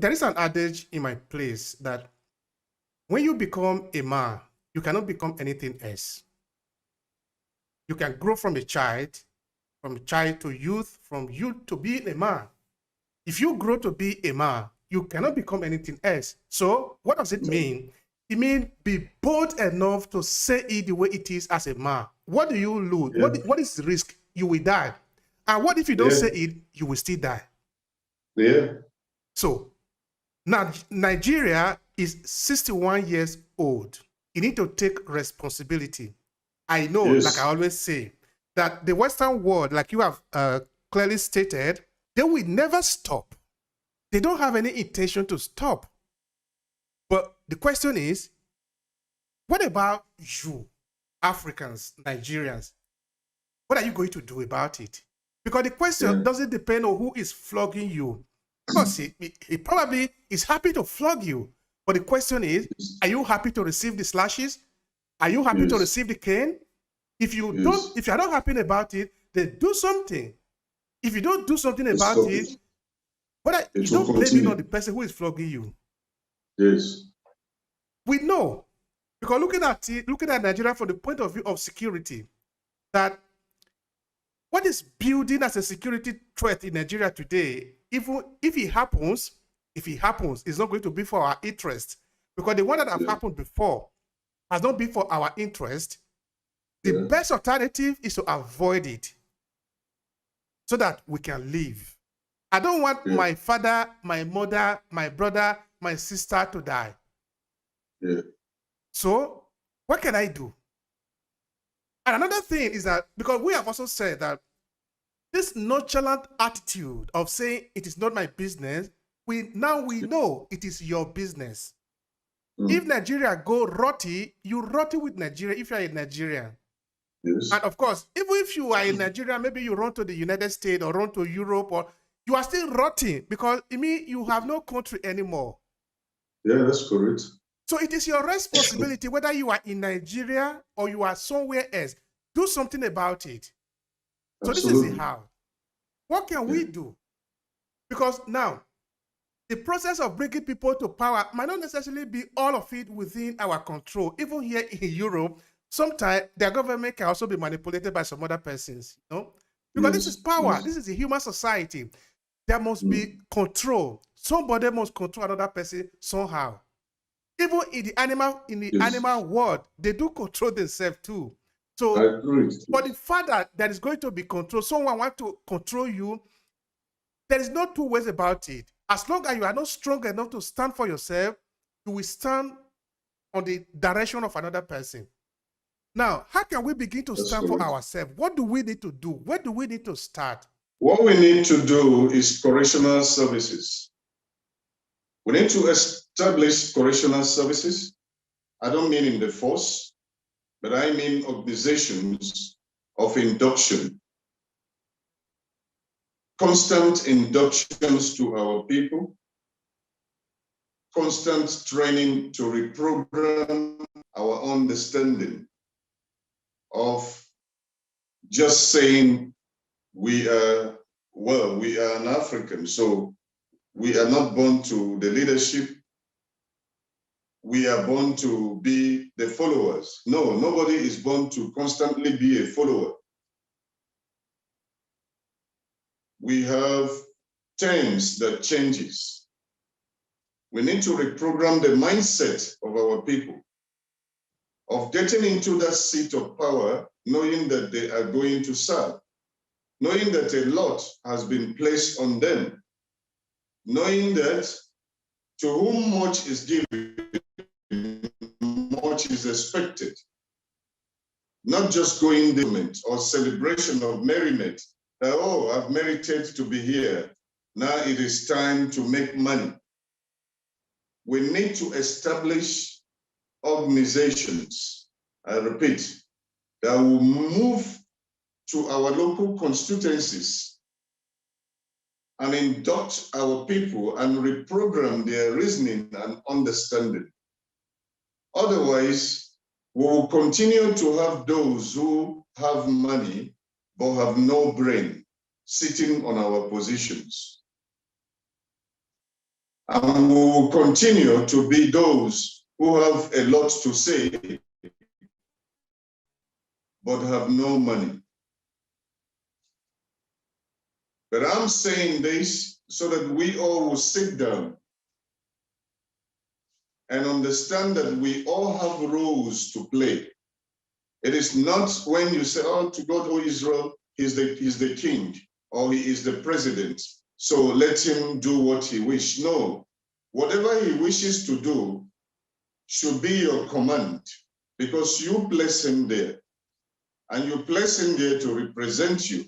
there is an adage in my place that when you become a man, you cannot become anything else. You can grow from child to youth, from youth to being a man. If you grow to be a man, you cannot become anything else. So what does it mean? It means be bold enough to say it the way it is as a man. What do you lose? Yeah. What is the risk? You will die. And what if you don't say it? You will still die. Yeah. So now Nigeria is 61 years old. You need to take responsibility. I know, Yes. like I always say, that the Western world, like you have clearly stated, they will never stop. They don't have any intention to stop. But the question is, what about you, Africans, Nigerians? What are you going to do about it? Because the question doesn't depend on who is flogging you. Of course, he probably is happy to flog you. But the question is, are you happy to receive the slashes? Are you happy to receive the cane? If you don't, if you're not happy about it, then do something. If you don't do something about it, but you don't blame it on the person who is flogging you. Yes. We know, because looking at Nigeria from the point of view of security, that what is building as a security threat in Nigeria today, even if it happens, it's not going to be for our interest, because the one that have happened before has not been for our interest. The best alternative is to avoid it so that we can live. I don't want my father, my mother, my brother, my sister to die. So what can I do? And another thing is that, because we have also said that this nonchalant attitude of saying it is not my business, we know it is your business. If Nigeria go rotty, you rotty with Nigeria if you are a Nigerian. Yes. And of course, even if you are in Nigeria, maybe you run to the United States or run to Europe, or you are still rotting, because it means you have no country anymore. Yeah, that's correct. So it is your responsibility, whether you are in Nigeria or you are somewhere else, do something about it. So Absolutely. This is the how. What can we do? Because now, the process of bringing people to power might not necessarily be all of it within our control. Even here in Europe, sometimes their government can also be manipulated by some other persons, you know? Because this is power. This is a human society. There must be control. Somebody must control another person somehow. Even in the animal world, they do control themselves too. So for the fact that there is going to be control, someone wants to control you, there is no two ways about it. As long as you are not strong enough to stand for yourself, you will stand on the direction of another person. Now, how can we begin to stand for ourselves? What do we need to do? Where do we need to start? What we need to do is correctional services. We need to establish correctional services. I don't mean in the force, but I mean organizations of induction. Constant inductions to our people, constant training to reprogram our understanding of just saying we are an African, so we are not born to the leadership. We are born to be the followers. No, nobody is born to constantly be a follower. We have terms that changes. We need to reprogram the mindset of our people, of getting into that seat of power, knowing that they are going to serve, knowing that a lot has been placed on them, knowing that to whom much is given, much is expected. Not just going the moment or celebration of merriment, that, oh, I've merited to be here. Now it is time to make money. We need to establish organizations, I repeat, that will move to our local constituencies and induct our people and reprogram their reasoning and understanding. Otherwise, we will continue to have those who have money but have no brain sitting on our positions. And we will continue to be those who have a lot to say, but have no money. But I'm saying this so that we all will sit down and understand that we all have roles to play. It is not when you say, oh, to God, O Israel, he's the king, or he is the president, so let him do what he wishes. No, whatever he wishes to do should be your command, because you place him there, and you place him there to represent you.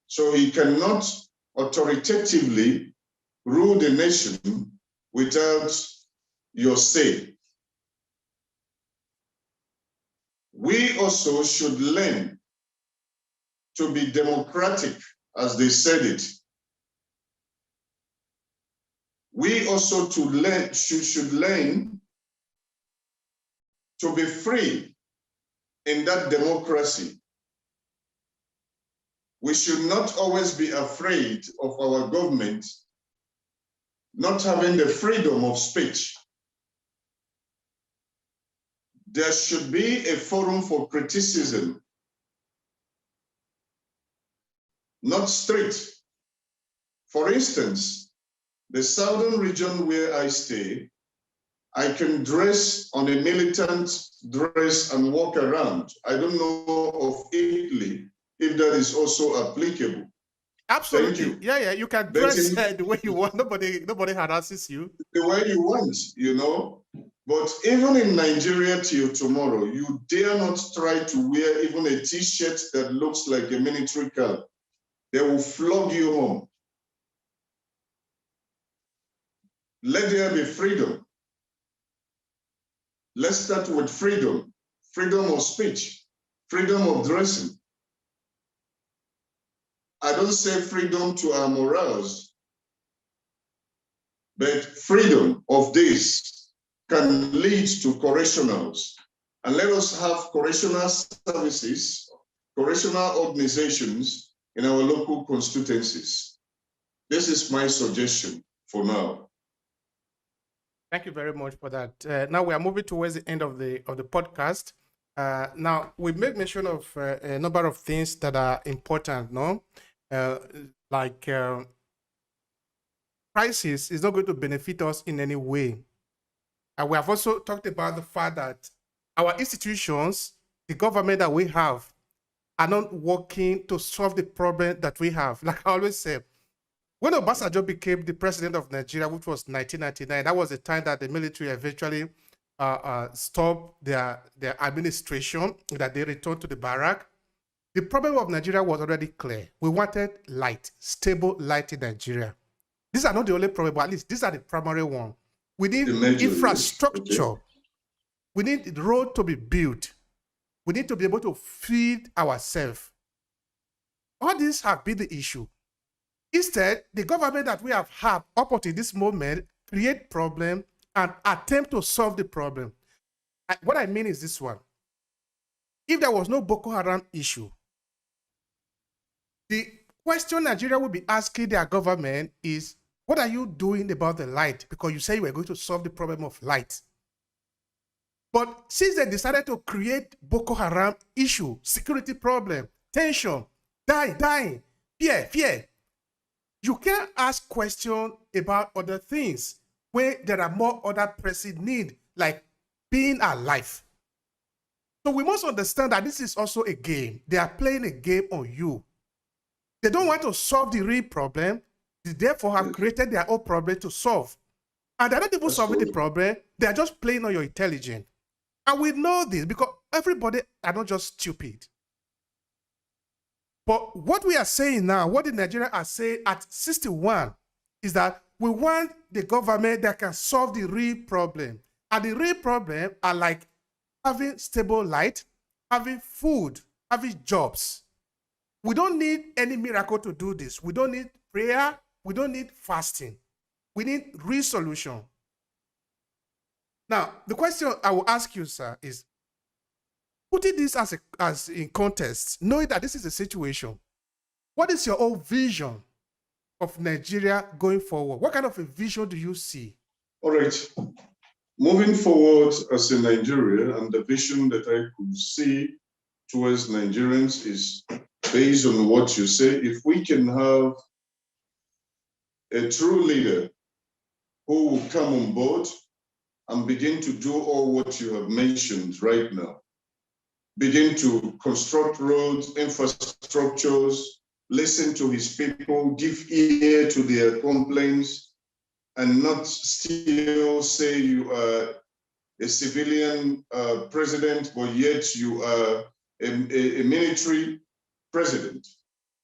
So he cannot authoritatively rule the nation without your say. We also should learn to be democratic, as they said it. We also should learn to be free in that democracy. We should not always be afraid of our government not having the freedom of speech. There should be a forum for criticism, not strict. For instance, the southern region where I stay, I can dress on a militant dress and walk around. I don't know of Italy, if that is also applicable. Absolutely. Thank you. Yeah, you can dress the way you want. Nobody harasses you. The way you want, you know. But even in Nigeria till tomorrow, you dare not try to wear even a t-shirt that looks like a military cap. They will flog you home. Let there be freedom. Let's start with freedom. Freedom of speech, freedom of dressing. I don't say freedom to our morals, but freedom of this can lead to correctionals. And let us have correctional services, correctional organizations in our local constituencies. This is my suggestion for now. Thank you very much for that. Now we are moving towards the end of the podcast. Now we make mention of a number of things that are important, no? Like crisis is not going to benefit us in any way. And we have also talked about the fact that our institutions, the government that we have, are not working to solve the problem that we have. Like I always say, when Obasanjo became the president of Nigeria, which was 1999, that was the time that the military eventually stopped their administration, that they returned to the barrack. The problem of Nigeria was already clear. We wanted light, stable light in Nigeria. These are not the only problem, but at least these are the primary one. We need infrastructure. Okay. We need the road to be built. We need to be able to feed ourselves. All these have been the issue. Instead, the government that we have had up until this moment create problem and attempt to solve the problem. What I mean is this one. If there was no Boko Haram issue, the question Nigeria will be asking their government is, what are you doing about the light? Because you say you were going to solve the problem of light. But since they decided to create Boko Haram issue, security problem, tension, dying, fear, you can't ask questions about other things where there are more other pressing needs, like being alive. So we must understand that this is also a game. They are playing a game on you. They don't want to solve the real problem. They therefore have created their own problem to solve. And they're not even solving the problem. They're just playing on your intelligence. And we know this because everybody are not just stupid. But what we are saying now, what the Nigerians are saying at 61 is that we want the government that can solve the real problem. And the real problem are like having stable light, having food, having jobs. We don't need any miracle to do this. We don't need prayer. We don't need fasting. We need real solution. Now, the question I will ask you, sir, is putting this as in context, knowing that this is a situation, what is your own vision of Nigeria going forward? What kind of a vision do you see? All right. Moving forward as a Nigeria, and the vision that I could see towards Nigerians is based on what you say. If we can have a true leader who will come on board and begin to do all what you have mentioned right now, begin to construct roads, infrastructures, listen to his people, give ear to their complaints, and not still say you are a civilian president, but yet you are a military president.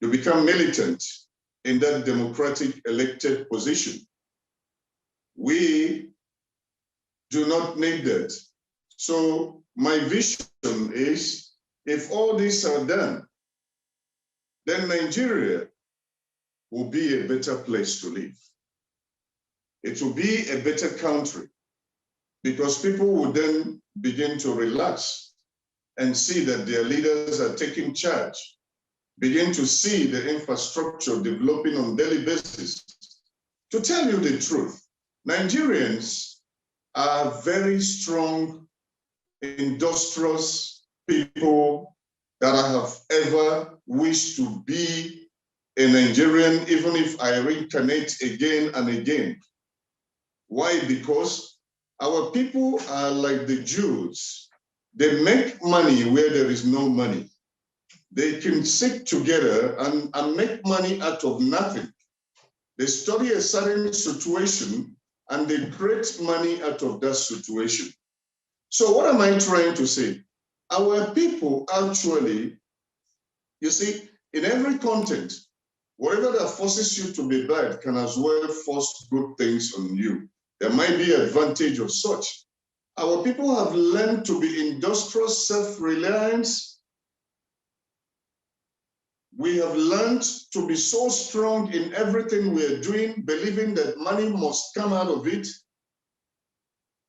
You become militant in that democratic elected position. We do not need that. So my vision is, if all these are done, then Nigeria will be a better place to live. It will be a better country, because people will then begin to relax and see that their leaders are taking charge, begin to see the infrastructure developing on a daily basis. To tell you the truth, Nigerians are very strong, industrious people that I have ever wished to be a Nigerian, even if I reincarnate again and again. Why? Because our people are like the Jews. They make money where there is no money. They can sit together and make money out of nothing. They study a certain situation and they create money out of that situation. So what am I trying to say? Our people actually, you see, in every content, whatever that forces you to be bad can as well force good things on you. There might be advantage of such. Our people have learned to be industrious, self-reliance. We have learned to be so strong in everything we're doing, believing that money must come out of it.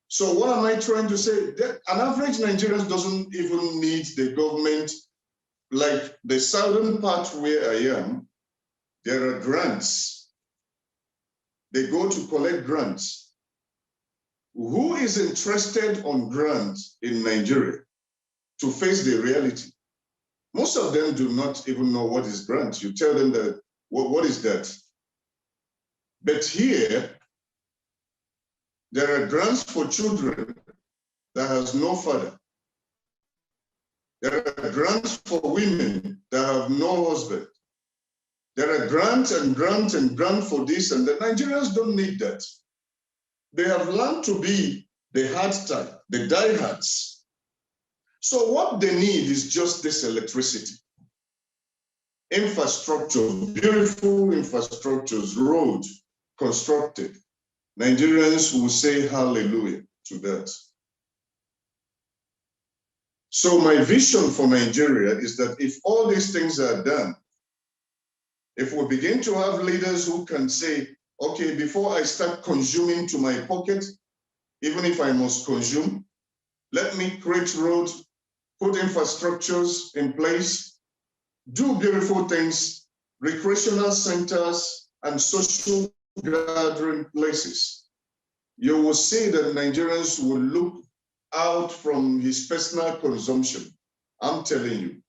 So what am I trying to say? That an average Nigerian doesn't even need the government. Like the southern part where I am, there are grants. They go to collect grants. Who is interested on grants in Nigeria to face the reality? Most of them do not even know what is grant. You tell them that, what is that? But here, there are grants for children that has no father. There are grants for women that have no husband. There are grants and grants and grants for this, and the Nigerians don't need that. They have learned to be the hard type, the diehards. So what they need is just this electricity. Infrastructure, beautiful infrastructures, roads constructed. Nigerians will say hallelujah to that. So my vision for Nigeria is that if all these things are done, if we begin to have leaders who can say, okay, before I start consuming to my pocket, even if I must consume, let me create roads, put infrastructures in place, do beautiful things, recreational centers, and social gathering places. You will see that Nigerians will look out from his personal consumption. I'm telling you,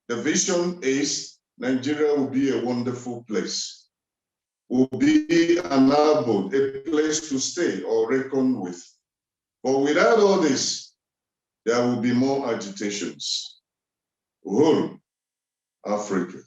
the vision is Nigeria will be a wonderful place. Will be an abode, a place to stay or reckon with. But without all this, there will be more agitations. Whole Africa